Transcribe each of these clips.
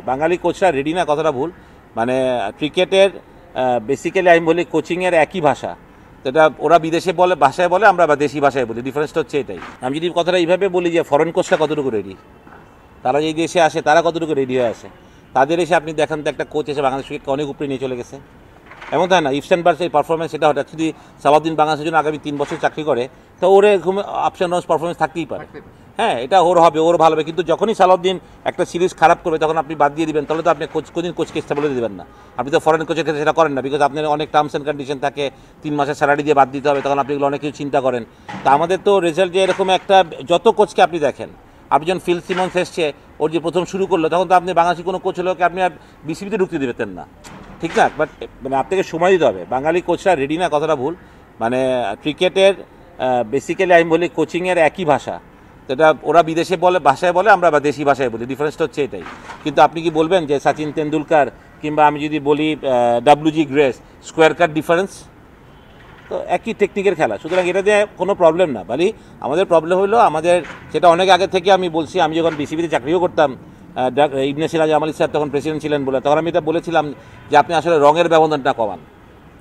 বাঙালি কোচরা ready না, কথাটা ভুল। মানে ক্রিকেটের বেসিক্যালি আমি বলি কোচিংয়ের একই ভাষা, যেটা ওরা বিদেশে বলে ভাষায় বলে, আমরা দেশি ভাষায় বলি। ডিফারেন্সটা হচ্ছে এটাই। আমি যদি কথাটা এইভাবে বলি যে ফরেন কোচটা কতটুকু রেডি, তারা যেই দেশে আসে তারা কতটুকু রেডি হয়ে আসে, তাদের এসে আপনি দেখেন তো একটা কোচ এসে বাংলাদেশকে অনেক উপরে নিয়ে চলে গেছে, এমন তাই না? ইস্টার্ন বার্সের পারফরমেন্স সেটা হঠাৎ যদি সালাউদ্দিন বাংলাদেশের জন্য আগামী 3 বছর চাকরি করে, তো ওর এরকম আপস অ্যান্ড ডাউনস পারফরমেন্স থাকতেই পারে। হ্যাঁ, এটা ওর হবে, ওর ভালো হবে। কিন্তু যখনই সালাউদ্দিন একটা সিরিজ খারাপ করবে তখন আপনি বাদ দিয়ে দিবেন, তাহলে তো আপনি কোনদিন কোচকে স্টেবল দেবেন না। আপনি তো ফরেন কোচের ক্ষেত্রে সেটা করেন না, বিকজ আপনার অনেক টার্মস অ্যান্ড কন্ডিশন থাকে, 3 মাসের স্যালারি দিয়ে বাদ দিতে হবে, তখন আপনি এগুলো অনেক কিছু চিন্তা করেন। তা আমাদের তো রেজাল্ট যে এরকম একটা, যত কোচকে আপনি দেখেন, আপনি যখন ফিল সিমন্স এসছে, ওর যে প্রথম শুরু করলো, তখন তো আপনি বাংলাদেশি কোনো কোচ হলে আপনি আর বিসিবিতে ঢুকতে দিবেন না, ঠিক না? বাট মানে আপনাকে সময় দিতে হবে। বাঙালি কোচরা রেডি না, কথাটা ভুল। মানে ক্রিকেটের বেসিক্যালি আমি বলি কোচিংয়ের একই ভাষা, যেটা ওরা বিদেশে বলে ভাষায় বলে, আমরা দেশি ভাষায় বলি। ডিফারেন্সটা হচ্ছে এটাই। কিন্তু আপনি কি বলবেন যে সচিন তেন্ডুলকার কিংবা আমি যদি বলি ডাব্লিউজি গ্রেস, স্কোয়ার কাট ডিফারেন্স? তো একই টেকনিকের খেলা, সুতরাং এটা দিয়ে কোনো প্রবলেম না। বলি আমাদের প্রবলেম হলো, আমাদের সেটা অনেক আগে থেকে আমি বলছি, আমি যখন বিসিবিতে চাকরিও করতাম, ইবনে সিরাজ আমালি স্যার তখন প্রেসিডেন্ট ছিলেন বলে, তখন আমি এটা বলেছিলাম যে আপনি আসলে রঙের ব্যবধানটা কমান,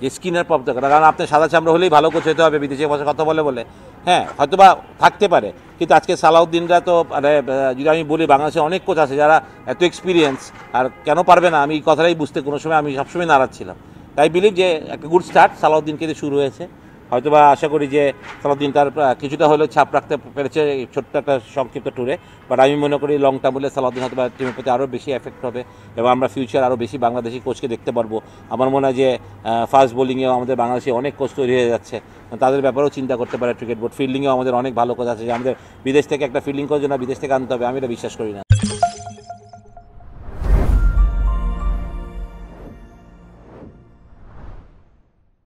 যে স্কিনের প্রবলেম, কারণ আপনি সাদা চামড়া হলেই ভালো কোচ হতে হবে বিদেশে বসে কথা বলে। হ্যাঁ, হয়তো বা থাকতে পারে, কিন্তু আজকে সালাউদ্দিনরা তো মানে যদি আমি বলি বাংলাদেশে অনেক কোচ আছে যারা এত এক্সপিরিয়েন্স, আর কেন পারবে না আমি এই কথাটাই বুঝতে কোনো সময় আমি সবসময় নারাজ ছিলাম। তাই বিলিভ যে একটা গুড স্টার্ট সালাউদ্দিনকে দিয়ে শুরু হয়েছে। হয়তো বা আশা করি যে সালাউদ্দিন তার কিছুটা হলেও ছাপ রাখতে পেরেছে এই ছোট্ট একটা সংক্ষিপ্ত ট্যুরে, বাট আমি মনে করি লং টার্ম হলে সালাউদ্দিন হয়তো বা টিমের প্রতি আরও বেশি এফেক্ট হবে, এবং আমরা ফিউচার আরও বেশি বাংলাদেশি কোচকে দেখতে পারবো। আমার মনে হয় যে ফাস্ট বোলিংয়েও আমাদের বাংলাদেশে অনেক কোচ তৈরি হয়ে যাচ্ছে, তাদের ব্যাপারেও চিন্তা করতে পারে ক্রিকেট বোর্ড। ফিল্ডিংয়েও আমাদের অনেক ভালো কোচ আছে, যে আমাদের বিদেশ থেকে একটা ফিল্ডিং কোচ না বিদেশ থেকে আনতে হবে, আমি এটা বিশ্বাস করি না।